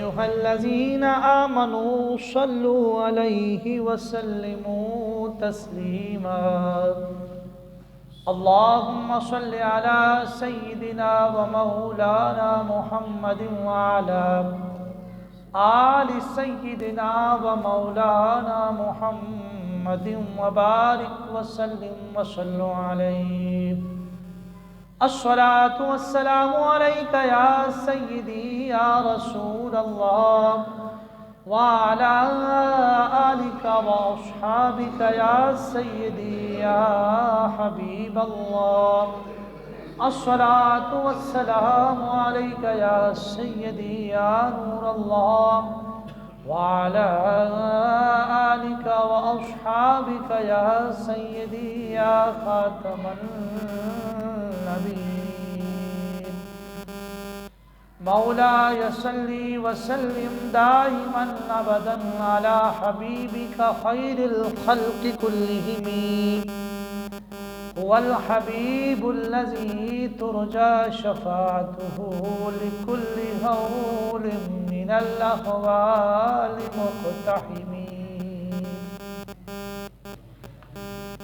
أيها الذين آمنوا صلوا عليه وسلموا تسليما اللهم صل على سيدنا ومولانا محمد وعلى آل سيدنا ومولانا محمد وبارك وسلم وصلوا عليه الصلاة والسلام عليك يا سيدي يا رسول الله وعلى آلك وأصحابك يا سيدي يا حبيب الله الصلاة والسلام عليك يا سيدي يا نور الله وعلى آلك وأصحابك يا سيدي يا خاتم النبيين مولاي صل وسلم دائما أبدا على حبيبك خير الخلق كلهم هو الحبيب الذي ترجى شفاعته لكل هول من الأهوال مقتحم.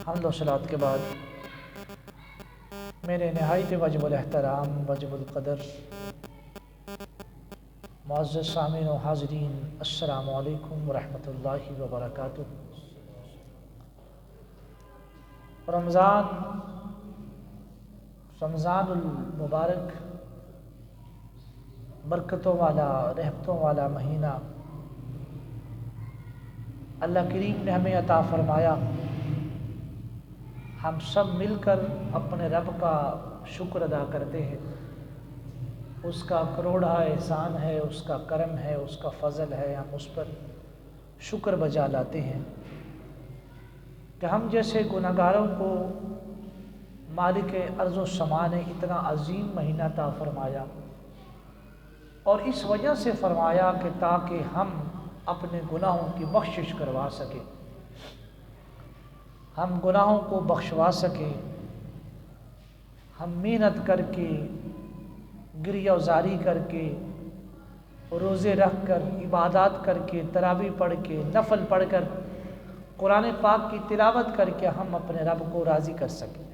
حمد و صلوات کے بعد میرے نہایت واجب الاحترام واجب القدر معزز سامعین و حاضرین، السلام علیکم ورحمۃ اللہ وبرکاتہ. رمضان المبارک برکتوں والا رحمتوں والا مہینہ اللہ کریم نے ہمیں عطا فرمایا. ہم سب مل کر اپنے رب کا شکر ادا کرتے ہیں. اس کا کروڑا احسان ہے، اس کا کرم ہے، اس کا فضل ہے. ہم اس پر شکر بجا لاتے ہیں کہ ہم جیسے گناہگاروں کو مالک ارض و سما نے اتنا عظیم مہینہ عطا فرمایا، اور اس وجہ سے فرمایا کہ تاکہ ہم اپنے گناہوں کی بخشش کروا سکیں، ہم گناہوں کو بخشوا سکیں، ہم محنت کر کے گریہ وزاری کر کے روزے رکھ کر عبادات کر کے تراویح پڑھ کے نفل پڑھ کر قرآن پاک کی تلاوت کر کے ہم اپنے رب کو راضی کر سکیں.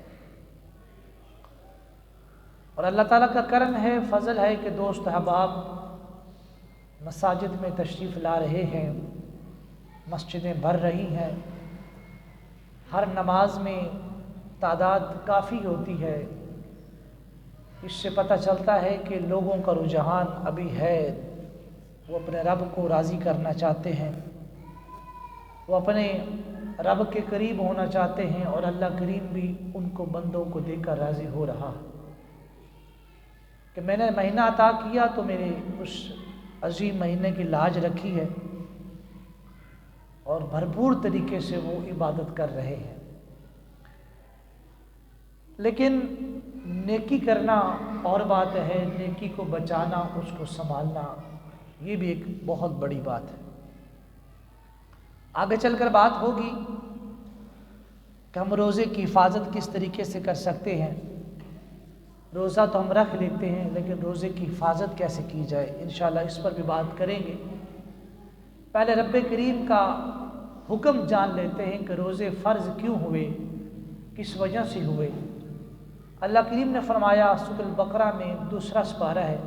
اور اللہ تعالیٰ کا کرم ہے، فضل ہے کہ دوست احباب مساجد میں تشریف لا رہے ہیں، مسجدیں بھر رہی ہیں، ہر نماز میں تعداد کافی ہوتی ہے. اس سے پتہ چلتا ہے کہ لوگوں کا رجحان ابھی ہے، وہ اپنے رب کو راضی کرنا چاہتے ہیں، وہ اپنے رب کے قریب ہونا چاہتے ہیں، اور اللہ کریم بھی ان کو بندوں کو دیکھ کر راضی ہو رہا کہ میں نے مہینہ عطا کیا تو میرے اس عظیم مہینے کی لاج رکھی ہے، اور بھرپور طریقے سے وہ عبادت کر رہے ہیں. لیکن نیکی کرنا اور بات ہے، نیکی کو بچانا، اس کو سنبھالنا، یہ بھی ایک بہت بڑی بات ہے. آگے چل کر بات ہوگی کہ ہم روزے کی حفاظت کس طریقے سے کر سکتے ہیں. روزہ تو ہم رکھ لیتے ہیں، لیکن روزے کی حفاظت کیسے کی جائے، انشاءاللہ اس پر بھی بات کریں گے. پہلے رب کریم کا حکم جان لیتے ہیں کہ روزے فرض کیوں ہوئے، کس وجہ سے ہوئے. اللہ کریم نے فرمایا سورۃ البقرہ میں 2 سپارہ ہے،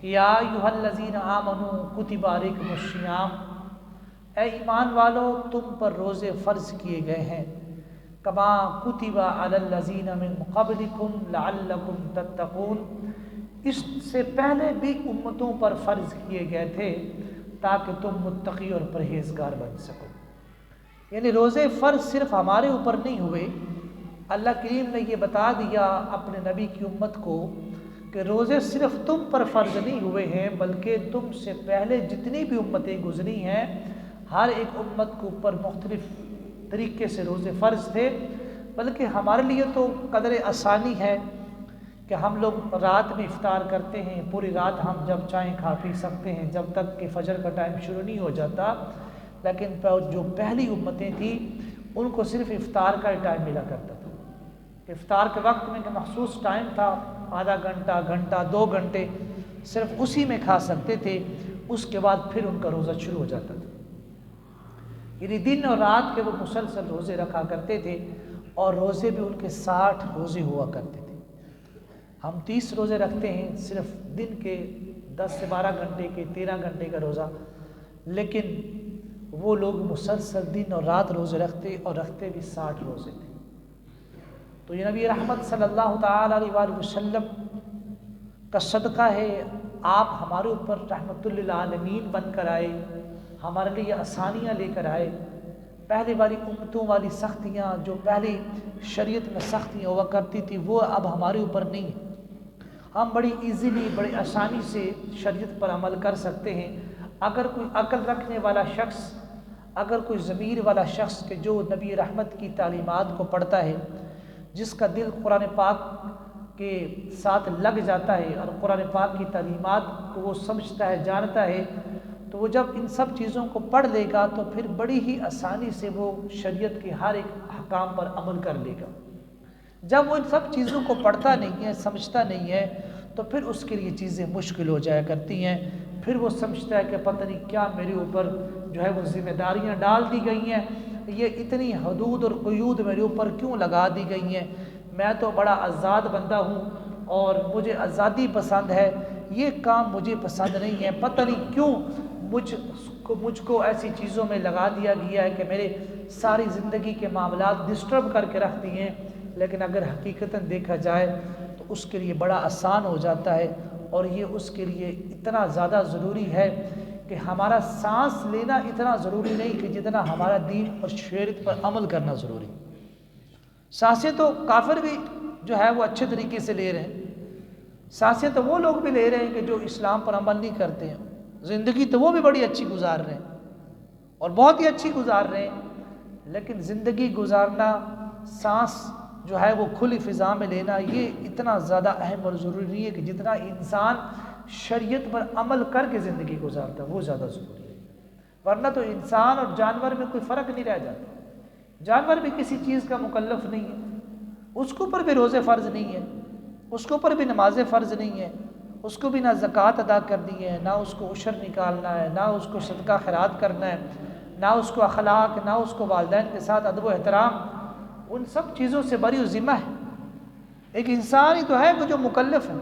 یا ایھا الذین آمنوا کتب علیکم الصیام، اے ایمان والو تم پر روزے فرض کیے گئے ہیں، کما کتب علی الذین من قبلکم لعلکم تتقون، اس سے پہلے بھی امتوں پر فرض کیے گئے تھے تاکہ تم متقی اور پرہیزگار بن سکو. یعنی روزے فرض صرف ہمارے اوپر نہیں ہوئے، اللہ کریم نے یہ بتا دیا اپنے نبی کی امت کو کہ روزے صرف تم پر فرض نہیں ہوئے ہیں، بلکہ تم سے پہلے جتنی بھی امتیں گزری ہیں ہر ایک امت کے اوپر مختلف طریقے سے روزے فرض تھے. بلکہ ہمارے لیے تو قدر آسانی ہے کہ ہم لوگ رات میں افطار کرتے ہیں، پوری رات ہم جب چاہیں کھا پی سکتے ہیں جب تک کہ فجر کا ٹائم شروع نہیں ہو جاتا. لیکن جو پہلی امتیں تھیں ان کو صرف افطار کا ہی ٹائم ملا کرتا تھا. افطار کے وقت میں ایک مخصوص ٹائم تھا، آدھا گھنٹہ، 2 گھنٹے، صرف اسی میں کھا سکتے تھے. اس کے بعد پھر ان کا روزہ شروع ہو جاتا تھا۔ یعنی دن اور رات کے وہ مسلسل روزے رکھا کرتے تھے، اور روزے بھی ان کے 60 روزے ہوا کرتے تھے۔ ہم 30 روزے رکھتے ہیں، صرف دن کے 10 سے 12 گھنٹے کے، 13 گھنٹے کا روزہ، لیکن وہ لوگ مسلسل دن اور رات روزے رکھتے، اور رکھتے بھی 60 روزے تھے۔ تو یہ نبی رحمت صلی اللہ تعالیٰ علیہ وآلہ وسلم کا صدقہ ہے، آپ ہمارے اوپر رحمت للعالمین بن کر آئے، ہمارے لیے آسانیاں لے کر آئے۔ پہلے والی امتوں والی سختیاں، جو پہلی شریعت میں سختیاں ہوا کرتی تھی، وہ اب ہمارے اوپر نہیں ہیں۔ ہم بڑی ایزیلی، بڑی آسانی سے شریعت پر عمل کر سکتے ہیں۔ اگر کوئی عقل رکھنے والا شخص، اگر کوئی ضمیر والا شخص کہ جو نبی رحمت کی تعلیمات کو پڑھتا ہے، جس کا دل قرآن پاک کے ساتھ لگ جاتا ہے اور قرآن پاک کی تعلیمات کو وہ سمجھتا ہے، جانتا ہے، تو وہ جب ان سب چیزوں کو پڑھ لے گا تو پھر بڑی ہی آسانی سے وہ شریعت کے ہر ایک احکام پر عمل کر لے گا۔ جب وہ ان سب چیزوں کو پڑھتا نہیں ہے، سمجھتا نہیں ہے، تو پھر اس کے لیے چیزیں مشکل ہو جایا کرتی ہیں۔ پھر وہ سمجھتا ہے کہ پتہ نہیں کیا میرے اوپر جو ہے وہ ذمہ داریاں ڈال دی گئی ہیں، یہ اتنی حدود اور قیود میرے اوپر کیوں لگا دی گئی ہیں، میں تو بڑا آزاد بندہ ہوں اور مجھے آزادی پسند ہے، یہ کام مجھے پسند نہیں ہے، پتہ نہیں کیوں مجھ کو ایسی چیزوں میں لگا دیا گیا ہے کہ میرے ساری زندگی کے معاملات ڈسٹرب کر کے رکھ دیے ہیں۔ لیکن اگر حقیقتاً دیکھا جائے تو اس کے لیے بڑا آسان ہو جاتا ہے، اور یہ اس کے لیے اتنا زیادہ ضروری ہے کہ ہمارا سانس لینا اتنا ضروری نہیں کہ جتنا ہمارا دین اور شریعت پر عمل کرنا ضروری۔ سانسیں تو کافر بھی جو ہے وہ اچھے طریقے سے لے رہے ہیں، سانسیں تو وہ لوگ بھی لے رہے ہیں کہ جو اسلام پر عمل نہیں کرتے ہیں، زندگی تو وہ بھی بڑی اچھی گزار رہے ہیں اور بہت ہی اچھی گزار رہے ہیں، لیکن زندگی گزارنا، سانس جو ہے وہ کھلی فضا میں لینا، یہ اتنا زیادہ اہم اور ضروری نہیں ہے کہ جتنا انسان شریعت پر عمل کر کے زندگی گزارتا ہے وہ زیادہ ضروری ہے۔ ورنہ تو انسان اور جانور میں کوئی فرق نہیں رہ جاتا۔ جانور بھی کسی چیز کا مکلف نہیں ہے، اس کے اوپر بھی روزے فرض نہیں ہے، اس کے اوپر بھی نمازیں فرض نہیں ہیں، اس کو بھی نہ زکوٰۃ ادا کرنی ہے، نہ اس کو عشر نکالنا ہے، نہ اس کو صدقہ خیرات کرنا ہے، نہ اس کو اخلاق، نہ اس کو والدین کے ساتھ ادب و احترام، ان سب چیزوں سے بری و ذمہ ہے۔ ایک انسان ہی تو ہے کہ جو مکلف ہے،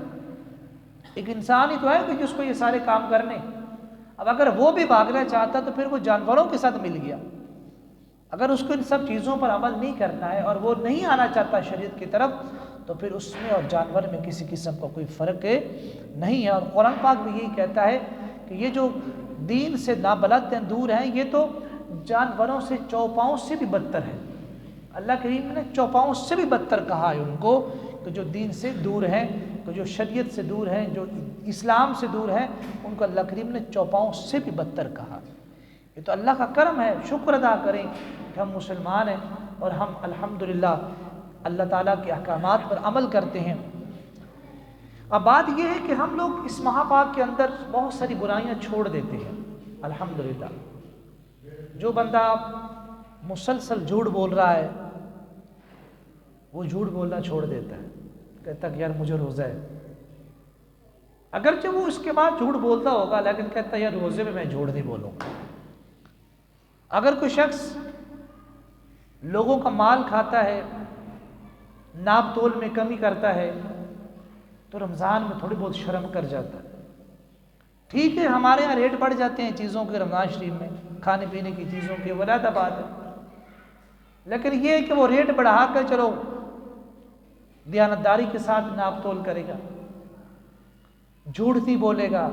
ایک انسان ہی تو ہے کہ جس کو یہ سارے کام کرنے۔ اب اگر وہ بھی بھاگنا چاہتا تو پھر وہ جانوروں کے ساتھ مل گیا۔ اگر اس کو ان سب چیزوں پر عمل نہیں کرنا ہے اور وہ نہیں آنا چاہتا شریعت کی طرف، تو پھر اس میں اور جانور میں کسی قسم کا کوئی فرق نہیں ہے۔ اور قرآن پاک بھی یہی کہتا ہے کہ یہ جو دین سے نابلد ہیں، دور ہیں، یہ تو جانوروں سے، چوپاؤں سے بھی بدتر ہے۔ اللہ کریم نے چوپاؤں سے بھی بدتر کہا ہے ان کو کہ جو دین سے دور ہیں، کہ جو شریعت سے دور ہیں، جو اسلام سے دور ہیں، ان کو اللہ کریم نے چوپاؤں سے بھی بدتر کہا۔ یہ تو اللہ کا کرم ہے، شکر ادا کریں کہ ہم مسلمان ہیں اور ہم الحمدللہ اللہ تعالیٰ کے احکامات پر عمل کرتے ہیں۔ اب بات یہ ہے کہ ہم لوگ اس ماہ پاک کے اندر بہت ساری برائیاں چھوڑ دیتے ہیں الحمدللہ۔ جو بندہ مسلسل جھوٹ بول رہا ہے وہ جھوٹ بولنا چھوڑ دیتا ہے، کہتا کہ یار مجھے روزہ ہے، اگرچہ وہ اس کے بعد جھوٹ بولتا ہوگا لیکن کہتا ہے یار روزے میں جھوٹ نہیں بولوں گا۔ اگر کوئی شخص لوگوں کا مال کھاتا ہے، ناپ تول میں کمی کرتا ہے، تو رمضان میں تھوڑی بہت شرم کر جاتا ہے۔ ٹھیک ہے، ہمارے یہاں ریٹ بڑھ جاتے ہیں چیزوں کے رمضان شریف میں، کھانے پینے کی چیزوں کے، وہ علیحدہ بات ہے، لیکن یہ کہ وہ ریٹ بڑھا کر چلو دیانتداری کے ساتھ ناپ تول کرے گا، جھوٹ نہیں بولے گا،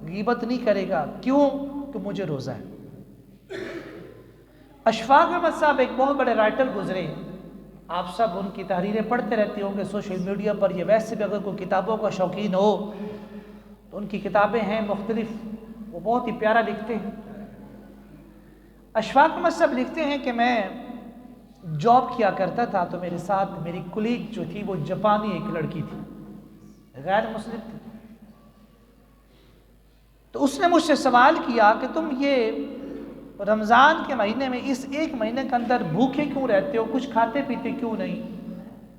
غیبت نہیں کرے گا، کیوں کہ مجھے روزہ ہے۔ اشفاق احمد صاحب ایک بہت بڑے رائٹر گزرے، آپ سب ان کی تحریریں پڑھتے رہتے ہوں گے سوشل میڈیا پر، یہ ویسے بھی اگر کوئی کتابوں کا شوقین ہو تو ان کی کتابیں ہیں مختلف، وہ بہت ہی پیارا لکھتے ہیں۔ اشفاق احمد صاحب لکھتے ہیں کہ میں جاب کیا کرتا تھا تو میرے ساتھ میری کلیگ جو تھی وہ جاپانی ایک لڑکی تھی، غیر مسلم تھی، تو اس نے مجھ سے سوال کیا کہ تم یہ رمضان کے مہینے میں اس ایک مہینے کے اندر بھوکے کیوں رہتے ہو، کچھ کھاتے پیتے کیوں نہیں،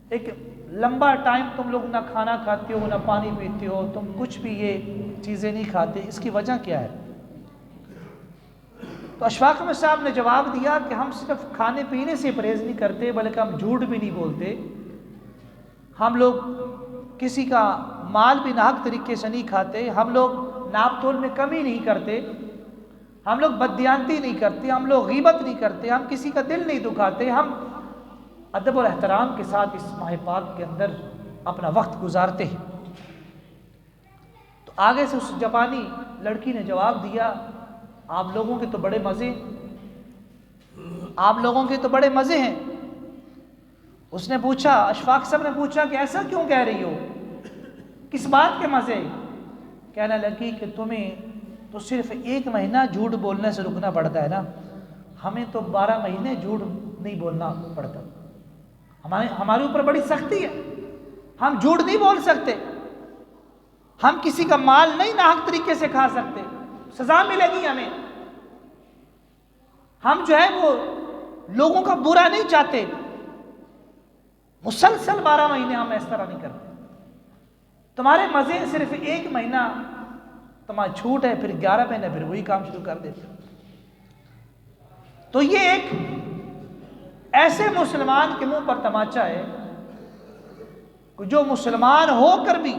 ایک لمبا ٹائم تم لوگ نہ کھانا کھاتے ہو نہ پانی پیتے ہو، تم کچھ بھی یہ چیزیں نہیں کھاتے، اس کی وجہ کیا ہے؟ تو اشفاق احمد صاحب نے جواب دیا کہ ہم صرف کھانے پینے سے پرہیز نہیں کرتے بلکہ ہم جھوٹ بھی نہیں بولتے، ہم لوگ کسی کا مال بھی ناحق طریقے سے نہیں کھاتے، ہم لوگ ناپ تول میں کمی نہیں کرتے، ہم لوگ بددیانتی نہیں کرتے، ہم لوگ غیبت نہیں کرتے، ہم کسی کا دل نہیں دکھاتے، ہم ادب اور احترام کے ساتھ اس ماہ پاک کے اندر اپنا وقت گزارتے ہیں۔ تو آگے سے اس جاپانی لڑکی نے جواب دیا، آپ لوگوں کے تو بڑے مزے، آپ لوگوں کے تو بڑے مزے ہیں۔ اس نے پوچھا، اشفاق صاحب نے پوچھا کہ ایسا کیوں کہہ رہی ہو، کس بات کے مزے؟ کہنے لگی کہ تمہیں تو صرف 1 مہینہ جھوٹ بولنے سے رکنا پڑتا ہے نا، ہمیں تو 12 مہینے جھوٹ نہیں بولنا پڑتا، ہمارے اوپر بڑی سختی ہے، ہم جھوٹ نہیں بول سکتے، ہم کسی کا مال نہیں ناحق طریقے سے کھا سکتے، سزا ملے گی ہمیں، ہم جو ہے وہ لوگوں کا برا نہیں چاہتے، مسلسل 12 مہینے ہم اس طرح نہیں کرتے، تمہارے مزے صرف 1 مہینہ تمہارا چھوٹ ہے، پھر 11 مہینے پھر وہی کام شروع کر دیتے۔ تو یہ ایک ایسے مسلمان کے منہ پر تماچا ہے جو مسلمان ہو کر بھی،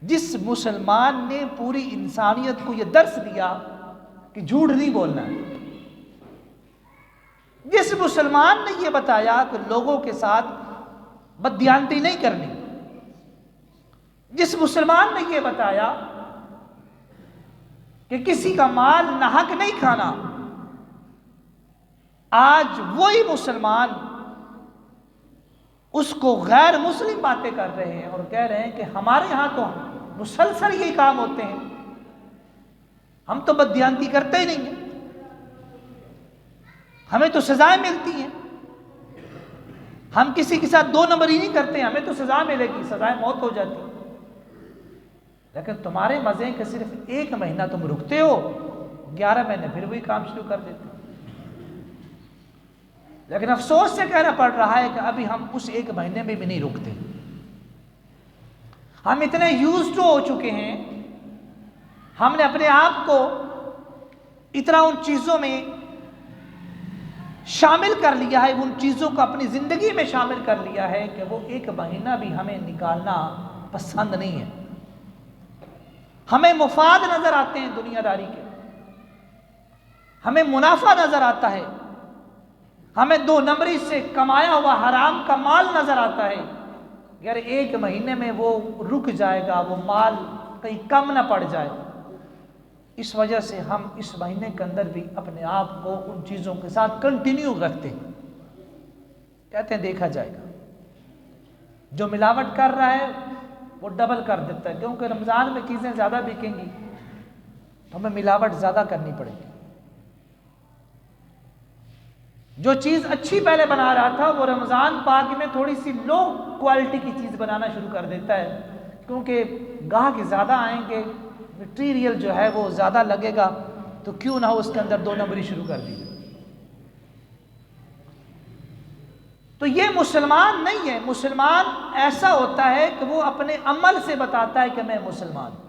جس مسلمان نے پوری انسانیت کو یہ درس دیا کہ جھوٹ نہیں بولنا ہے، جس مسلمان نے یہ بتایا کہ لوگوں کے ساتھ بددیانتی نہیں کرنی، جس مسلمان نے یہ بتایا کہ کسی کا مال ناحق نہیں کھانا، آج وہی مسلمان اس کو غیر مسلم باتیں کر رہے ہیں اور کہہ رہے ہیں کہ ہمارے ہاں تو مسلسل یہی کام ہوتے ہیں، ہم تو بددیانتی کرتے ہی نہیں ہیں، ہمیں تو سزائیں ملتی ہیں، ہم کسی کے ساتھ 2 نمبری نہیں کرتے، ہمیں تو سزا ملے گی، سزائے موت ہو جاتی، لیکن تمہارے مزے کہ صرف 1 مہینہ تم رکتے ہو، 11 مہینے پھر وہی کام شروع کر دیتے۔ لیکن افسوس سے کہنا پڑ رہا ہے کہ ابھی ہم اس 1 مہینے میں بھی نہیں رکتے، ہم اتنے یوزڈ ہو چکے ہیں، ہم نے اپنے آپ کو اتنا ان چیزوں میں شامل کر لیا ہے، ان چیزوں کو اپنی زندگی میں شامل کر لیا ہے کہ وہ 1 مہینہ بھی ہمیں نکالنا پسند نہیں ہے، ہمیں مفاد نظر آتے ہیں دنیا داری کے، ہمیں منافع نظر آتا ہے، ہمیں 2 نمبری سے کمایا ہوا حرام کا مال نظر آتا ہے، اگر 1 مہینے میں وہ رک جائے گا، وہ مال کہیں کم نہ پڑ جائے، اس وجہ سے ہم اس مہینے کے اندر بھی اپنے آپ کو ان چیزوں کے ساتھ کنٹینیو رکھتے ہیں، کہتے ہیں دیکھا جائے گا، جو ملاوٹ کر رہا ہے وہ ڈبل کر دیتا ہے، کیونکہ رمضان میں چیزیں زیادہ بکیں گی تو ہمیں ملاوٹ زیادہ کرنی پڑے گی، جو چیز اچھی پہلے بنا رہا تھا وہ رمضان پاک میں تھوڑی سی لو کوالٹی کی چیز بنانا شروع کر دیتا ہے، کیونکہ گاہک زیادہ آئیں گے، مٹیریل جو ہے وہ زیادہ لگے گا، تو کیوں نہ ہو اس کے اندر 2 نمبری شروع کر دی۔ تو یہ مسلمان نہیں ہے، مسلمان ایسا ہوتا ہے کہ وہ اپنے عمل سے بتاتا ہے کہ میں مسلمان ہوں،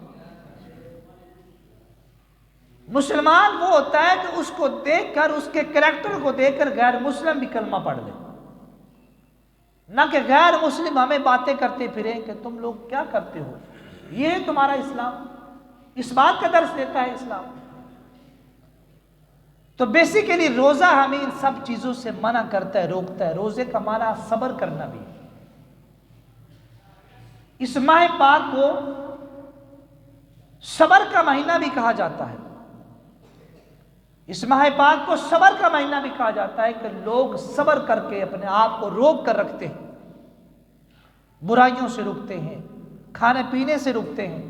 مسلمان وہ ہوتا ہے کہ اس کو دیکھ کر، اس کے کریکٹر کو دیکھ کر غیر مسلم بھی کلمہ پڑھ لے، نہ کہ غیر مسلم ہمیں باتیں کرتے پھریں کہ تم لوگ کیا کرتے ہو، یہ تمہارا اسلام، اس بات کا درس دیتا ہے اسلام۔ تو بیسیکلی روزہ ہمیں ان سب چیزوں سے منع کرتا ہے، روکتا ہے، روزے کا معنی صبر کرنا بھی ہے، اس ماہ پاک کو صبر کا مہینہ بھی کہا جاتا ہے، اس ماہ پاک کو صبر کا مہینہ بھی کہا جاتا ہے کہ لوگ صبر کر کے اپنے آپ کو روک کر رکھتے ہیں، برائیوں سے رکتے ہیں، کھانے پینے سے رکتے ہیں،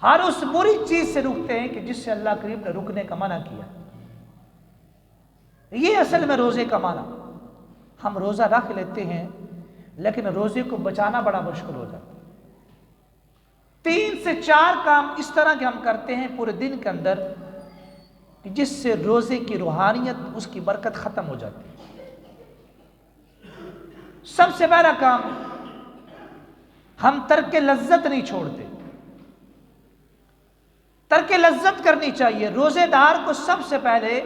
ہر اس بری چیز سے رکتے ہیں کہ جس سے اللہ کریم نے رکنے کا منع کیا۔ یہ اصل میں روزے کا معنی، ہم روزہ رکھ لیتے ہیں لیکن روزے کو بچانا بڑا مشکل ہو جاتا ہے۔ 3 سے 4 کام اس طرح کے ہم کرتے ہیں پورے دن کے اندر کہ جس سے روزے کی روحانیت، اس کی برکت ختم ہو جاتی ہے۔ سب سے پہلا کام، ہم ترک لذت نہیں چھوڑتے، ترک لذت کرنی چاہیے۔ روزے دار کو سب سے پہلے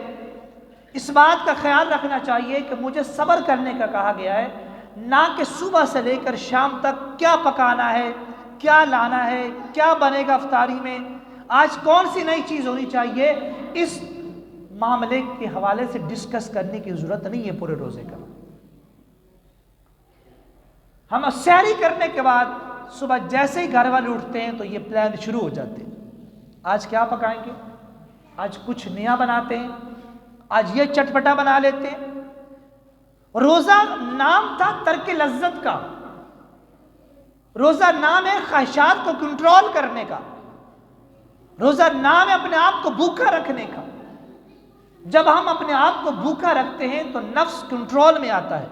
اس بات کا خیال رکھنا چاہیے کہ مجھے صبر کرنے کا کہا گیا ہے، نہ کہ صبح سے لے کر شام تک کیا پکانا ہے، کیا لانا ہے، کیا بنے گا افطاری میں، آج کون سی نئی چیز ہونی چاہیے۔ اس معاملے کے حوالے سے ڈسکس کرنے کی ضرورت نہیں ہے پورے روزے کا۔ ہم سحری کرنے کے بعد صبح جیسے ہی گھر والے اٹھتے ہیں تو یہ پلان شروع ہو جاتے ہیں، آج کیا پکائیں گے، آج کچھ نیا بناتے ہیں، آج یہ چٹپٹا بنا لیتے ہیں۔ روزہ نام تھا ترک لذت کا، روزہ نام ہے خواہشات کو کنٹرول کرنے کا، روزہ نام ہے اپنے آپ کو بھوکا رکھنے کا۔ جب ہم اپنے آپ کو بھوکا رکھتے ہیں تو نفس کنٹرول میں آتا ہے،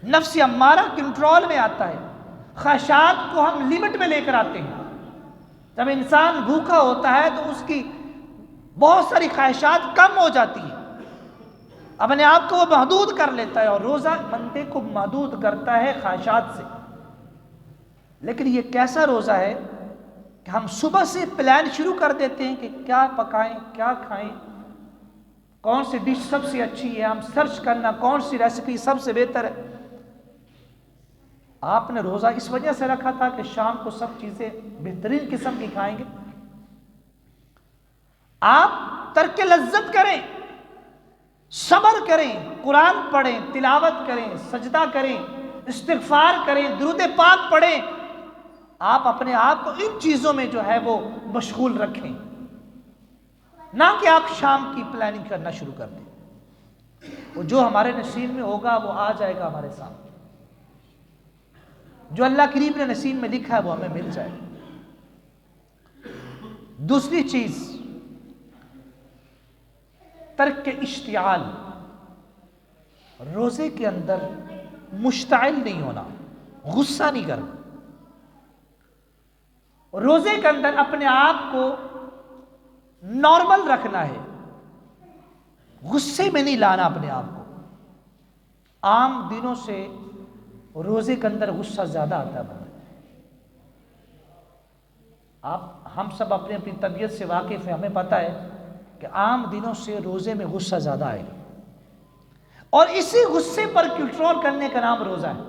نفس امارہ کنٹرول میں آتا ہے، خواہشات کو ہم لیمٹ میں لے کر آتے ہیں۔ جب انسان بھوکا ہوتا ہے تو اس کی بہت ساری خواہشات کم ہو جاتی ہیں، اپنے آپ کو وہ محدود کر لیتا ہے، اور روزہ بندے کو محدود کرتا ہے خواہشات سے۔ لیکن یہ کیسا روزہ ہے کہ ہم صبح سے پلان شروع کر دیتے ہیں کہ کیا پکائیں، کیا کھائیں، کون سی ڈش سب سے اچھی ہے، ہم سرچ کرنا کون سی ریسیپی سب سے بہتر ہے۔ آپ نے روزہ اس وجہ سے رکھا تھا کہ شام کو سب چیزیں بہترین قسم کی کھائیں گے۔ آپ ترک لذت کریں، صبر کریں، قرآن پڑھیں، تلاوت کریں، سجدہ کریں، استغفار کریں، درود پاک پڑھیں۔ آپ اپنے آپ کو ان چیزوں میں جو ہے وہ مشغول رکھیں، نہ کہ آپ شام کی پلاننگ کرنا شروع کر دیں۔ وہ جو ہمارے نصیب میں ہوگا وہ آ جائے گا ہمارے سامنے، جو اللہ کریم نے نصیب میں لکھا ہے وہ ہمیں مل جائے گا۔ دوسری چیز، ترک اشتعال، روزے کے اندر مشتعل نہیں ہونا، غصہ نہیں کرنا۔ روزے کے اندر اپنے آپ کو نارمل رکھنا ہے، غصے میں نہیں لانا اپنے آپ کو۔ عام دنوں سے روزے کے اندر غصہ زیادہ آتا ہے۔ ہم سب اپنی اپنی طبیعت سے واقف ہیں، ہمیں پتہ ہے کہ عام دنوں سے روزے میں غصہ زیادہ آئے گا، اور اسی غصے پر کنٹرول کرنے کا نام روزہ ہے۔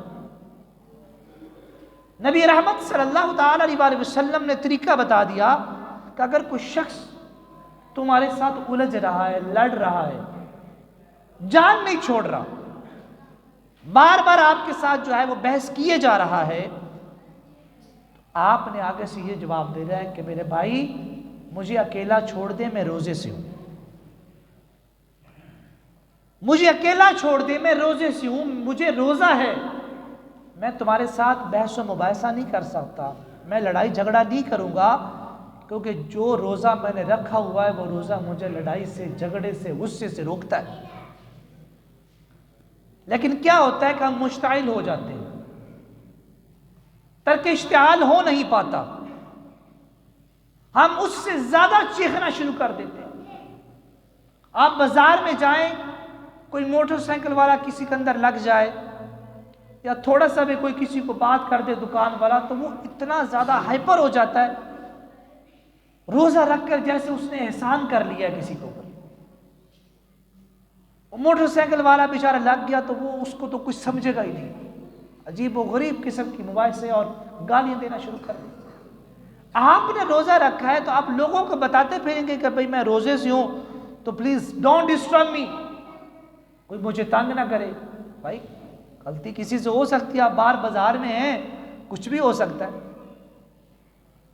نبی رحمت صلی اللہ تعالی علیہ وسلم نے طریقہ بتا دیا کہ اگر کوئی شخص تمہارے ساتھ الجھ رہا ہے، لڑ رہا ہے، جان نہیں چھوڑ رہا، بار بار آپ کے ساتھ جو ہے وہ بحث کیے جا رہا ہے، آپ نے آگے سے یہ جواب دے رہا ہے کہ میرے بھائی مجھے اکیلا چھوڑ دے، میں روزے سے ہوں، مجھے اکیلا چھوڑ دے، میں روزے سے ہوں، مجھے روزہ ہے، میں تمہارے ساتھ بحث و مباحثہ نہیں کر سکتا، میں لڑائی جھگڑا نہیں کروں گا، کیونکہ جو روزہ میں نے رکھا ہوا ہے وہ روزہ مجھے لڑائی سے، جھگڑے سے، غصے سے روکتا ہے۔ لیکن کیا ہوتا ہے کہ ہم مشتعل ہو جاتے ہیں، ترک اشتعال ہو نہیں پاتا، ہم اس سے زیادہ چیخنا شروع کر دیتے ہیں۔ آپ بازار میں جائیں، کوئی موٹر سائیکل والا کسی کے اندر لگ جائے، یا تھوڑا سا بھی کوئی کسی کو بات کر دے دکان والا، تو وہ اتنا زیادہ ہائپر ہو جاتا ہے، روزہ رکھ کر جیسے اس نے احسان کر لیا کسی کو۔ موٹر سائیکل والا بیچارہ لگ گیا تو وہ اس کو تو کچھ سمجھے گا ہی نہیں، عجیب و غریب قسم کی مباحثے اور گالیاں دینا شروع کر دی۔ آپ نے روزہ رکھا ہے تو آپ لوگوں کو بتاتے پھریں گے کہ بھئی میں روزے سے ہوں تو پلیز ڈونٹ ڈسٹرب می، کوئی مجھے تنگ نہ کرے۔ بھائی غلطی کسی سے ہو سکتی ہے، آپ باہر بازار میں ہیں، کچھ بھی ہو سکتا ہے،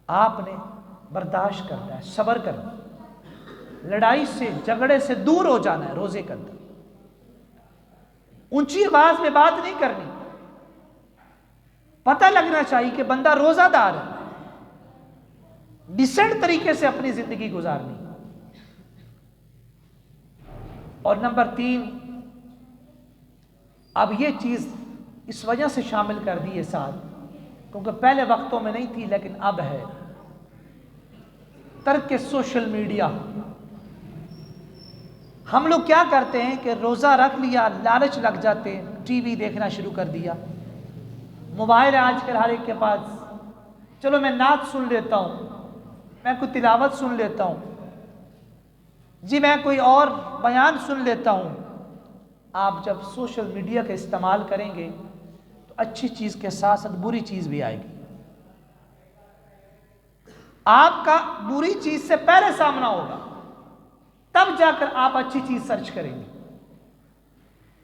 آپ نے برداشت کرنا ہے، صبر کرنا ہے، لڑائی سے، جھگڑے سے دور ہو جانا ہے۔ روزے کے اندر اونچی آواز میں بات نہیں کرنی، پتہ لگنا چاہیے کہ بندہ روزہ دار ہے، ڈیسنٹ طریقے سے اپنی زندگی گزارنی۔ اور نمبر 3، اب یہ چیز اس وجہ سے شامل کر دی ہے ساتھ، کیونکہ پہلے وقتوں میں نہیں تھی لیکن اب ہے، ترک سوشل میڈیا۔ ہم لوگ کیا کرتے ہیں کہ روزہ رکھ لیا، لالچ لگ جاتے ہیں، ٹی وی دیکھنا شروع کر دیا، موبائل ہے آج کل ہر ایک کے پاس، چلو میں نعت سن لیتا ہوں، میں کوئی تلاوت سن لیتا ہوں، جی میں کوئی اور بیان سن لیتا ہوں۔ آپ جب سوشل میڈیا کا استعمال کریں گے تو اچھی چیز کے ساتھ ساتھ بری چیز بھی آئے گی۔ آپ کا بری چیز سے پہلے سامنا ہوگا، تب جا کر آپ اچھی چیز سرچ کریں گے۔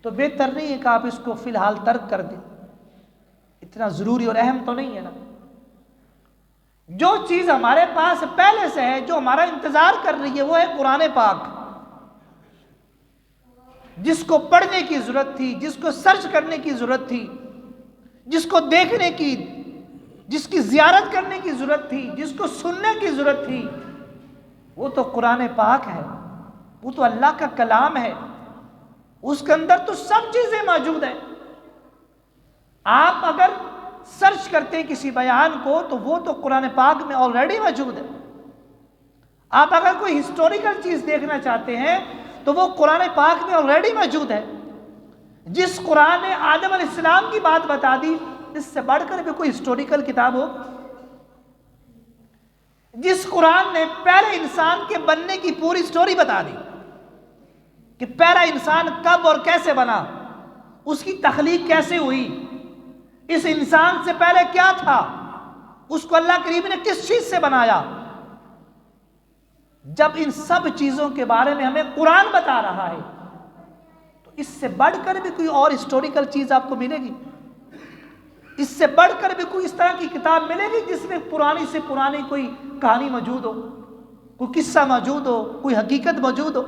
تو بہتر نہیں ہے کہ آپ اس کو فی الحال ترک کر دیں، اتنا ضروری اور اہم تو نہیں ہے نا۔ جو چیز ہمارے پاس پہلے سے ہے، جو ہمارا انتظار کر رہی ہے، وہ ہے قرآن پاک، جس کو پڑھنے کی ضرورت تھی، جس کو سرچ کرنے کی ضرورت تھی، جس کو دیکھنے کی، جس کی زیارت کرنے کی ضرورت تھی، جس کو سننے کی ضرورت تھی، وہ تو قرآن پاک ہے، وہ تو اللہ کا کلام ہے، اس کے اندر تو سب چیزیں موجود ہیں۔ آپ اگر سرچ کرتے ہیں کسی بیان کو تو وہ تو قرآن پاک میں آلریڈی موجود ہے۔ آپ اگر کوئی ہسٹوریکل چیز دیکھنا چاہتے ہیں تو وہ قرآن پاک میں آلریڈی موجود ہے۔ جس قرآن نے آدم علیہ السلام کی بات بتا دی، اس سے بڑھ کر بھی کوئی ہسٹوریکل کتاب ہو؟ جس قرآن نے پہلے انسان کے بننے کی پوری سٹوری بتا دی کہ پہلا انسان کب اور کیسے بنا، اس کی تخلیق کیسے ہوئی، اس انسان سے پہلے کیا تھا، اس کو اللہ کریم نے کس چیز سے بنایا۔ جب ان سب چیزوں کے بارے میں ہمیں قرآن بتا رہا ہے تو اس سے بڑھ کر بھی کوئی اور ہسٹوریکل چیز آپ کو ملے گی؟ اس سے بڑھ کر بھی کوئی اس طرح کی کتاب ملے گی جس میں پرانی سے پرانی کوئی کہانی موجود ہو، کوئی قصہ موجود ہو، کوئی حقیقت موجود ہو؟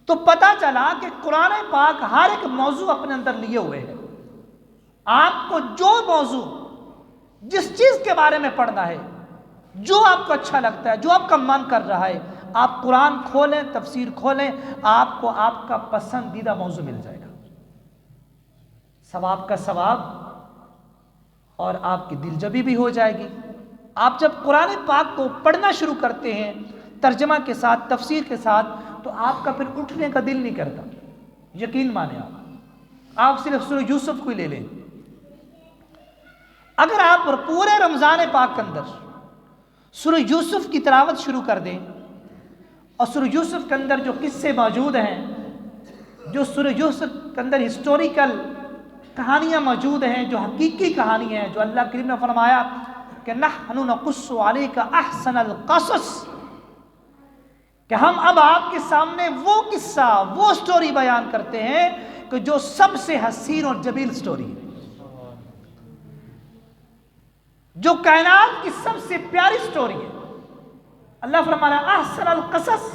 تو پتہ چلا کہ قرآن پاک ہر ایک موضوع اپنے اندر لیے ہوئے ہے۔ آپ کو جو موضوع، جس چیز کے بارے میں پڑھنا ہے، جو آپ کو اچھا لگتا ہے، جو آپ کا من کر رہا ہے، آپ قرآن کھولیں، تفسیر کھولیں، آپ کو آپ کا پسندیدہ موضوع مل جائے گا۔ ثواب کا ثواب، اور آپ کی دلجبی بھی ہو جائے گی۔ آپ جب قرآن پاک کو پڑھنا شروع کرتے ہیں ترجمہ کے ساتھ، تفسیر کے ساتھ، تو آپ کا پھر اٹھنے کا دل نہیں کرتا۔ یقین مانیں، آپ صرف سورہ یوسف کو ہی لے لیں۔ اگر آپ پورے رمضان پاک کے اندر سورہ یوسف کی تلاوت شروع کر دیں، اور سورہ یوسف کے اندر جو قصے موجود ہیں، جو سورہ یوسف کے اندر ہسٹوریکل کہانیاں موجود ہیں، جو حقیقی کہانی ہیں، جو اللہ کریم نے فرمایا کہ نحن نقص علیک احسن القصص، کہ ہم اب آپ کے سامنے وہ قصہ، وہ سٹوری بیان کرتے ہیں کہ جو سب سے حسین اور جمیل سٹوری ہے، جو کائنات کی سب سے پیاری سٹوری ہے۔ اللہ فرمانا احسن القصص،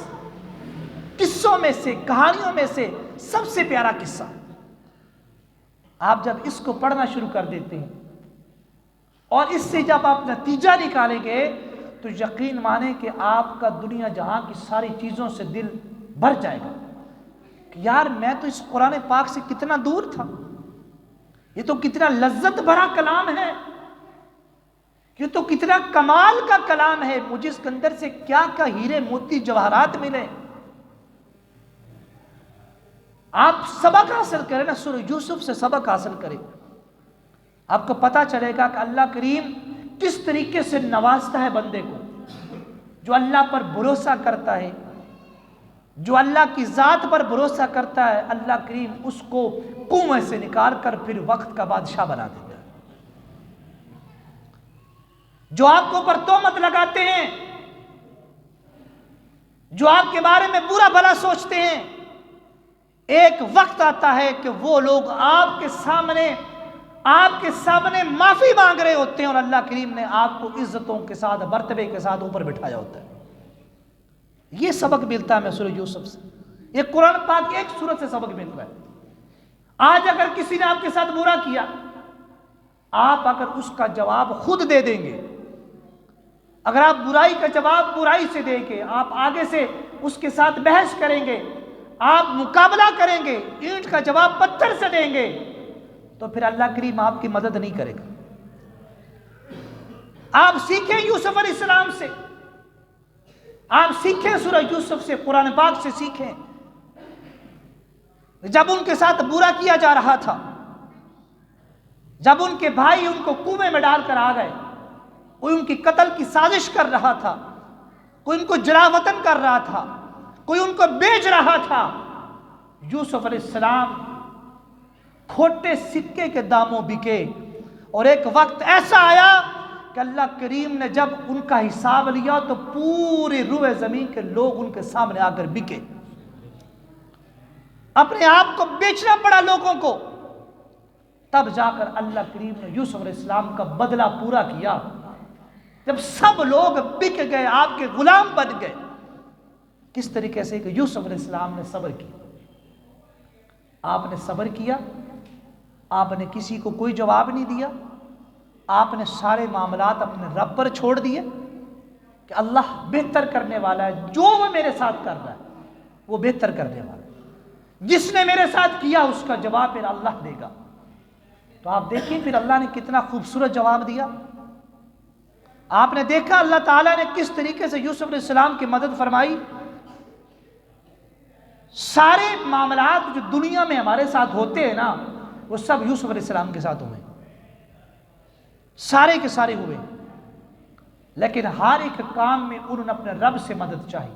قصوں میں سے، کہانیوں میں سے سب سے پیارا قصہ۔ آپ جب اس کو پڑھنا شروع کر دیتے ہیں اور اس سے جب آپ نتیجہ نکالیں گے تو یقین مانیں کہ آپ کا دنیا جہاں کی ساری چیزوں سے دل بھر جائے گا کہ یار میں تو اس قرآن پاک سے کتنا دور تھا، یہ تو کتنا لذت بھرا کلام ہے، یہ تو کتنا کمال کا کلام ہے، مجھے اس کے اندر سے کیا کیا ہیرے موتی جواہرات ملے۔ آپ سبق حاصل کریں نا، سورہ یوسف سے سبق حاصل کریں، آپ کو پتہ چلے گا کہ اللہ کریم کس طریقے سے نوازتا ہے بندے کو۔ جو اللہ پر بھروسہ کرتا ہے، جو اللہ کی ذات پر بھروسہ کرتا ہے، اللہ کریم اس کو کنویں سے نکال کر پھر وقت کا بادشاہ بنا دیتا ہے۔ جو آپ کو اوپر تہمت لگاتے ہیں، جو آپ کے بارے میں برا بھلا سوچتے ہیں، ایک وقت آتا ہے کہ وہ لوگ آپ کے سامنے معافی مانگ رہے ہوتے ہیں، اور اللہ کریم نے آپ کو عزتوں کے ساتھ، مرتبے کے ساتھ اوپر بٹھایا ہوتا ہے۔ یہ سبق ملتا ہے ہمیں سورہ یوسف سے، یہ قرآن پاک ایک سورت سے سبق مل رہا ہے۔ آج اگر کسی نے آپ کے ساتھ برا کیا، آپ اگر اس کا جواب خود دے دیں گے، اگر آپ برائی کا جواب برائی سے دیں گے، آپ آگے سے اس کے ساتھ بحث کریں گے، آپ مقابلہ کریں گے، اینٹ کا جواب پتھر سے دیں گے، تو پھر اللہ کریم آپ کی مدد نہیں کرے گا۔ آپ سیکھیں یوسف علیہ السلام سے، آپ سیکھیں سورہ یوسف سے، قرآن پاک سے سیکھیں۔ جب ان کے ساتھ برا کیا جا رہا تھا، جب ان کے بھائی ان کو کنویں میں ڈال کر آ گئے، کوئی ان کی قتل کی سازش کر رہا تھا، کوئی ان کو جلا وطن کر رہا تھا، کوئی ان کو بیچ رہا تھا۔ یوسف علیہ السلام کھوٹے سکے کے داموں بکے، اور ایک وقت ایسا آیا کہ اللہ کریم نے جب ان کا حساب لیا تو پوری روئے زمین کے لوگ ان کے سامنے آ کر بکے، اپنے آپ کو بیچنا پڑا لوگوں کو۔ تب جا کر اللہ کریم نے یوسف علیہ السلام کا بدلہ پورا کیا، جب سب لوگ بک گئے، آپ کے غلام بن گئے۔ کس طریقے سے کہ یوسف علیہ السلام نے صبر کیا، آپ نے صبر کیا، آپ نے کسی کو کوئی جواب نہیں دیا، آپ نے سارے معاملات اپنے رب پر چھوڑ دیے کہ اللہ بہتر کرنے والا ہے، جو وہ میرے ساتھ کر رہا ہے وہ بہتر کرنے والا ہے، جس نے میرے ساتھ کیا اس کا جواب پھر اللہ دے گا۔ تو آپ دیکھیں پھر اللہ نے کتنا خوبصورت جواب دیا۔ آپ نے دیکھا اللہ تعالیٰ نے کس طریقے سے یوسف علیہ السلام کی مدد فرمائی۔ سارے معاملات جو دنیا میں ہمارے ساتھ ہوتے ہیں نا، وہ سب یوسف علیہ السلام کے ساتھ ہوئے، سارے کے سارے ہوئے، لیکن ہر ایک کام میں انہوں نے اپنے رب سے مدد چاہی،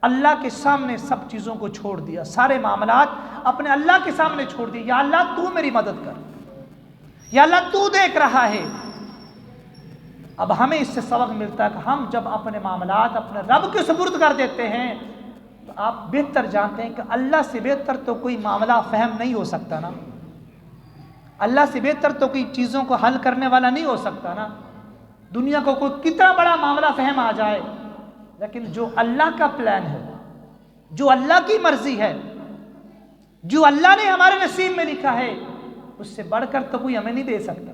اللہ کے سامنے سب چیزوں کو چھوڑ دیا، سارے معاملات اپنے اللہ کے سامنے چھوڑ دیے۔ یا اللہ تو میری مدد کر، یا اللہ تو دیکھ رہا ہے۔ اب ہمیں اس سے سبق ملتا ہے کہ ہم جب اپنے معاملات اپنے رب کے سپرد کر دیتے ہیں تو آپ بہتر جانتے ہیں کہ اللہ سے بہتر تو کوئی معاملہ فہم نہیں ہو سکتا نا، اللہ سے بہتر تو کوئی چیزوں کو حل کرنے والا نہیں ہو سکتا نا۔ دنیا کو کوئی کتنا بڑا معاملہ فہم آ جائے، لیکن جو اللہ کا پلان ہے، جو اللہ کی مرضی ہے، جو اللہ نے ہمارے نصیب میں لکھا ہے، اس سے بڑھ کر تو کوئی ہمیں نہیں دے سکتا۔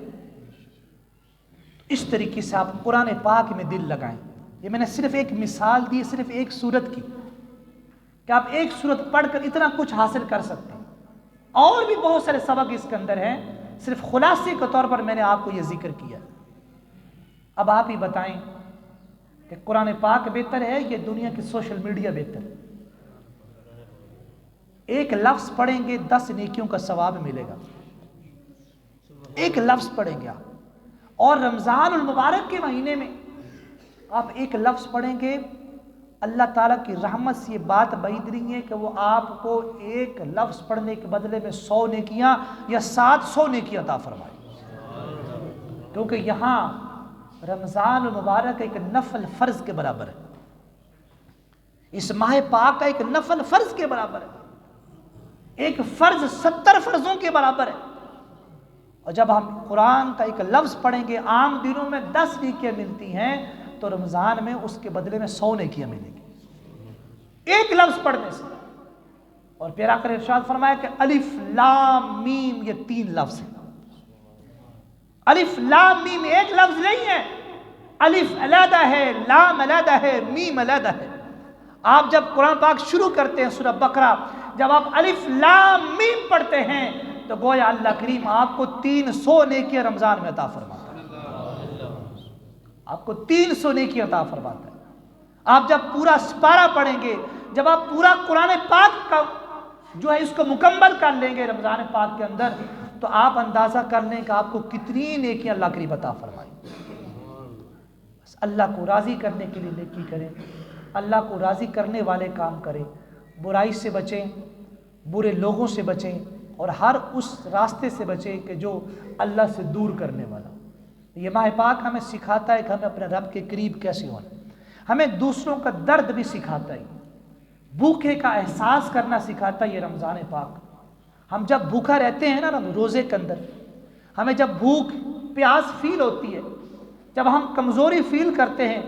اس طریقے سے آپ قرآن پاک میں دل لگائیں۔ یہ میں نے صرف ایک مثال دی، صرف ایک سورت کی، کہ آپ ایک سورت پڑھ کر اتنا کچھ حاصل کر سکتے ہیں۔ اور بھی بہت سارے سبق اس کے اندر ہیں، صرف خلاصے کے طور پر میں نے آپ کو یہ ذکر کیا۔ اب آپ ہی بتائیں کہ قرآن پاک بہتر ہے یا دنیا کی سوشل میڈیا بہتر ہے؟ ایک لفظ پڑھیں گے 10 نیکیوں کا ثواب ملے گا، ایک لفظ پڑھیں گے آپ۔ اور رمضان المبارک کے مہینے میں آپ ایک لفظ پڑھیں گے، اللہ تعالیٰ کی رحمت سے یہ بات بعید نہیں ہے کہ وہ آپ کو ایک لفظ پڑھنے کے بدلے میں 100 نیکیاں یا 700 نیکیاں عطا فرمائے، کیونکہ یہاں رمضان المبارک ایک نفل فرض کے برابر ہے، اس ماہ پاک کا ایک نفل فرض کے برابر ہے، ایک فرض 70 فرضوں کے برابر ہے۔ اور جب ہم قرآن کا ایک لفظ پڑھیں گے، عام دنوں میں 10 نیکیاں ملتی ہیں، تو رمضان میں اس کے بدلے میں 100 نیکیاں ملیں گی ایک لفظ پڑھنے سے۔ اور پھر آخر ارشاد فرمایا کہ الف لام میم، یہ 3 لفظ ہیں۔ الف لام میم ایک لفظ نہیں ہے، الف علیحدہ ہے، لام علیحدہ ہے، میم علیحدہ ہے۔ آپ جب قرآن پاک شروع کرتے ہیں سورہ بقرہ، جب آپ الف لام میم پڑھتے ہیں تو گویا اللہ کریم آپ کو 300 نیکیاں رمضان میں عطا فرماتا ہے، آپ کو 300 نیکیاں عطا فرماتا ہے۔ آپ جب پورا سپارہ پڑھیں گے، جب آپ پورا قرآن پاک کا جو ہے اس کو مکمل کر لیں گے رمضان پاک کے اندر، تو آپ اندازہ کر لیں کہ آپ کو کتنی نیکیاں اللہ کریم عطا فرمائیں۔ بس اللہ کو راضی کرنے کے لیے نیکی کریں، اللہ کو راضی کرنے والے کام کریں، برائی سے بچیں، برے لوگوں سے بچیں، اور ہر اس راستے سے بچیں کہ جو اللہ سے دور کرنے والا۔ یہ ماہ پاک ہمیں سکھاتا ہے کہ ہمیں اپنے رب کے قریب کیسے ہونا، ہمیں دوسروں کا درد بھی سکھاتا ہے، بھوکے کا احساس کرنا سکھاتا ہے یہ رمضان پاک۔ ہم جب بھوکا رہتے ہیں نا روزے کے اندر، ہمیں جب بھوک پیاس فیل ہوتی ہے، جب ہم کمزوری فیل کرتے ہیں،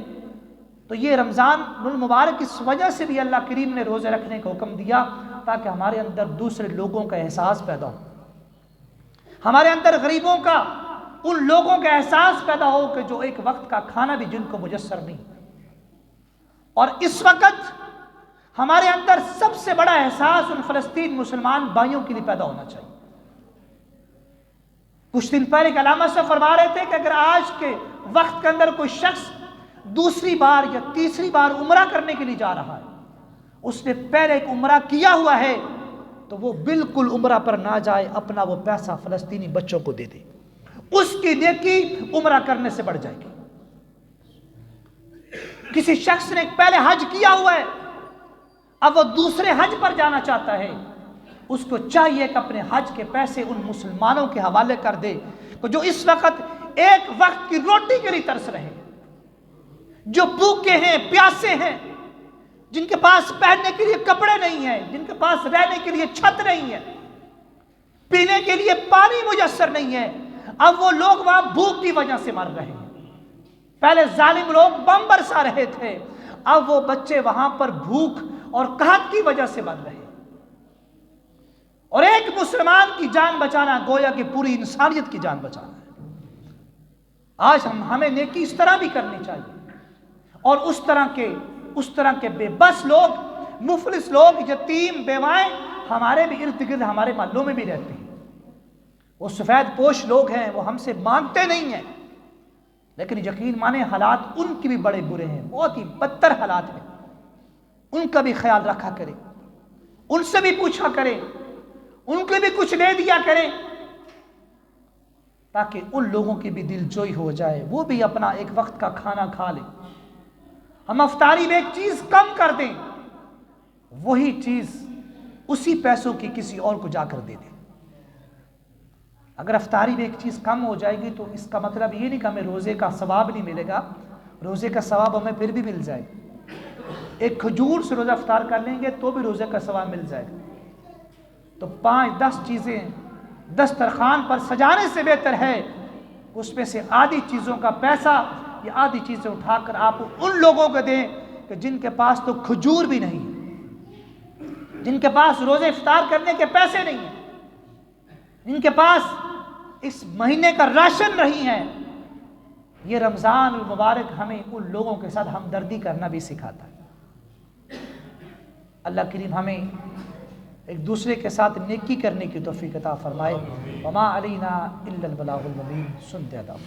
تو یہ رمضان المبارک اس وجہ سے بھی اللہ کریم نے روزے رکھنے کا حکم دیا تاکہ ہمارے اندر دوسرے لوگوں کا احساس پیدا ہو، ہمارے اندر غریبوں کا، ان لوگوں کا احساس پیدا ہو کہ جو ایک وقت کا کھانا بھی جن کو میسر نہیں۔ اور اس وقت ہمارے اندر سب سے بڑا احساس ان فلسطین مسلمان بھائیوں کے لیے پیدا ہونا چاہیے۔ کچھ دن پہلے ایک علامہ سے فرما رہے تھے کہ اگر آج کے وقت کے اندر کوئی شخص دوسری بار یا تیسری بار عمرہ کرنے کے لیے جا رہا ہے، اس نے پہلے ایک عمرہ کیا ہوا ہے، تو وہ بالکل عمرہ پر نہ جائے، اپنا وہ پیسہ فلسطینی بچوں کو دے دے، اس کی نیکی عمرہ کرنے سے بڑھ جائے گی۔ کسی شخص نے پہلے حج کیا ہوا ہے، اب وہ دوسرے حج پر جانا چاہتا ہے، اس کو چاہیے کہ اپنے حج کے پیسے ان مسلمانوں کے حوالے کر دے جو اس وقت ایک وقت کی روٹی کے لیے ترس رہے ہیں، جو بھوکے ہیں، پیاسے ہیں، جن کے پاس پہننے کے لیے کپڑے نہیں ہیں، جن کے پاس رہنے کے لیے چھت نہیں ہے، پینے کے لیے پانی میسر نہیں ہے۔ اب وہ لوگ وہاں بھوک کی وجہ سے مر رہے ہیں۔ پہلے ظالم لوگ بم برسا رہے تھے، اب وہ بچے وہاں پر بھوک اور قحط کی وجہ سے مر رہے ہیں۔ اور ایک مسلمان کی جان بچانا گویا کہ پوری انسانیت کی جان بچانا ہے۔ آج ہمیں نیکی اس طرح بھی کرنی چاہیے، اور اس طرح کے بے بس لوگ، مفلس لوگ، یتیم بیوائیں ہمارے بھی ارد گرد، ہمارے محلوں میں بھی رہتے ہیں۔ وہ سفید پوش لوگ ہیں، وہ ہم سے مانگتے نہیں ہیں، لیکن یقین مانیں حالات ان کی بھی بڑے برے ہیں، بہت ہی بدتر حالات ہیں۔ ان کا بھی خیال رکھا کریں، ان سے بھی پوچھا کریں، ان کے بھی کچھ دے دیا کریں، تاکہ ان لوگوں کی بھی دل جوئی ہو جائے، وہ بھی اپنا ایک وقت کا کھانا کھا لیں۔ ہم افطاری میں ایک چیز کم کر دیں، وہی چیز اسی پیسوں کی کسی اور کو جا کر دے دیں۔ اگر افطاری میں ایک چیز کم ہو جائے گی تو اس کا مطلب یہ نہیں کہ ہمیں روزے کا ثواب نہیں ملے گا، روزے کا ثواب ہمیں پھر بھی مل جائے گا۔ ایک کھجور سے روزہ افطار کر لیں گے تو بھی روزے کا ثواب مل جائے گا۔ تو 5-10 چیزیں دسترخوان پر سجانے سے بہتر ہے اس میں سے آدھی چیزوں کا پیسہ یا آدھی چیزیں اٹھا کر آپ ان لوگوں کو دیں کہ جن کے پاس تو کھجور بھی نہیں، جن کے پاس روزے افطار کرنے کے پیسے نہیں ہیں، جن کے پاس اس مہینے کا راشن نہیں ہے۔ یہ رمضان المبارک ہمیں ان لوگوں کے ساتھ ہمدردی کرنا بھی سکھاتا ہے۔ اللہ کریم ہمیں ایک دوسرے کے ساتھ نیکی کرنے کی توفیق عطا فرمائے۔ وما علینا الا البلاغ المبین۔ سنتے ادب۔